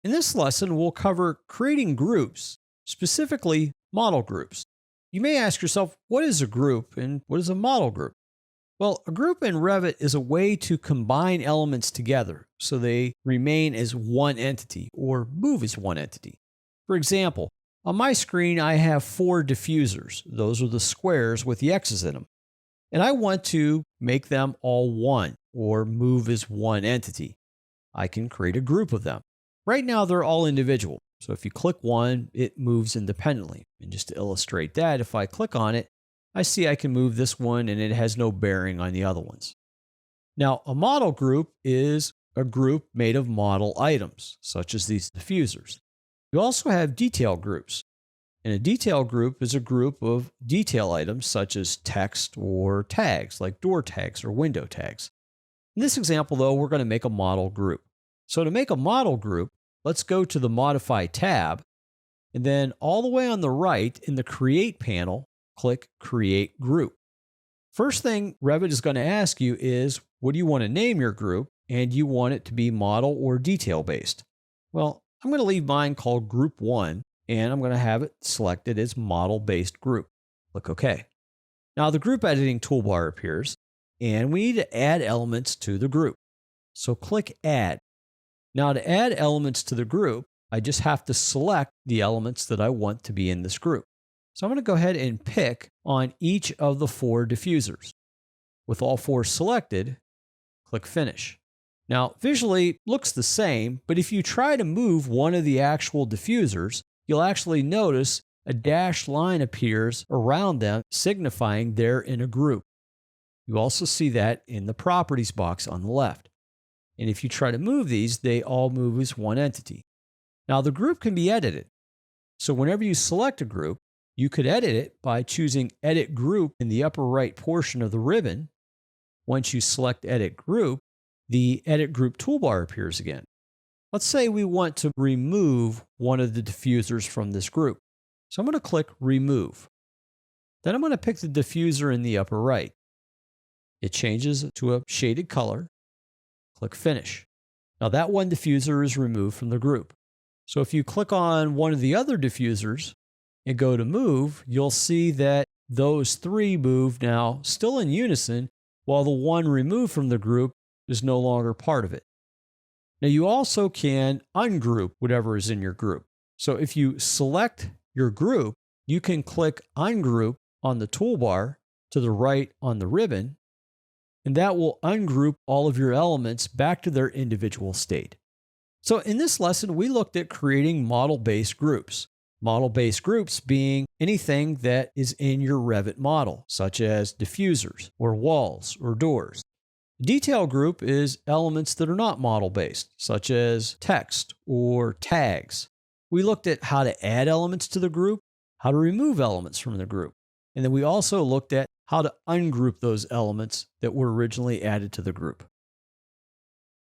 In this lesson, we'll cover creating groups, specifically model groups. You may ask yourself, what is a group and what is a model group? Well, a group in Revit is a way to combine elements together so they remain as one entity or move as one entity. For example, on my screen, I have 4 diffusers. Those are the squares with the X's in them. And I want to make them all one or move as one entity. I can create a group of them. Right now, they're all individual. So if you click one, it moves independently. And just to illustrate that, if I click on it, I see I can move this one and it has no bearing on the other ones. Now, a model group is a group made of model items, such as these diffusers. You also have detail groups. And a detail group is a group of detail items such as text or tags, like door tags or window tags. In this example, though, we're going to make a model group. So to make a model group, let's go to the Modify tab, and then all the way on the right in the Create panel, click Create Group. First thing Revit is going to ask you is, what do you want to name your group, and you want it to be model or detail based? Well, I'm going to leave mine called Group 1, and I'm going to have it selected as Model Based Group. Click OK. Now the Group Editing toolbar appears, and we need to add elements to the group. So click Add. Now to add elements to the group, I just have to select the elements that I want to be in this group. So I'm going to go ahead and pick on each of the 4 diffusers. With all 4 selected, click Finish. Now visually, it looks the same, but if you try to move one of the actual diffusers, you'll actually notice a dashed line appears around them, signifying they're in a group. You also see that in the Properties box on the left. And if you try to move these, they all move as one entity. Now the group can be edited. So whenever you select a group, you could edit it by choosing Edit Group in the upper right portion of the ribbon. Once you select Edit Group, the Edit Group toolbar appears again. Let's say we want to remove one of the diffusers from this group. So I'm going to click Remove. Then I'm going to pick the diffuser in the upper right. It changes to a shaded color. Click Finish. Now that one diffuser is removed from the group. So if you click on one of the other diffusers and go to Move, you'll see that those 3 move now still in unison, while the one removed from the group is no longer part of it. Now you also can ungroup whatever is in your group. So if you select your group, you can click Ungroup on the toolbar to the right on the ribbon, and that will ungroup all of your elements back to their individual state. So in this lesson, we looked at creating model-based groups. Model-based groups being anything that is in your Revit model, such as diffusers or walls or doors. A detail group is elements that are not model-based, such as text or tags. We looked at how to add elements to the group, how to remove elements from the group, and then we also looked at how to ungroup those elements that were originally added to the group.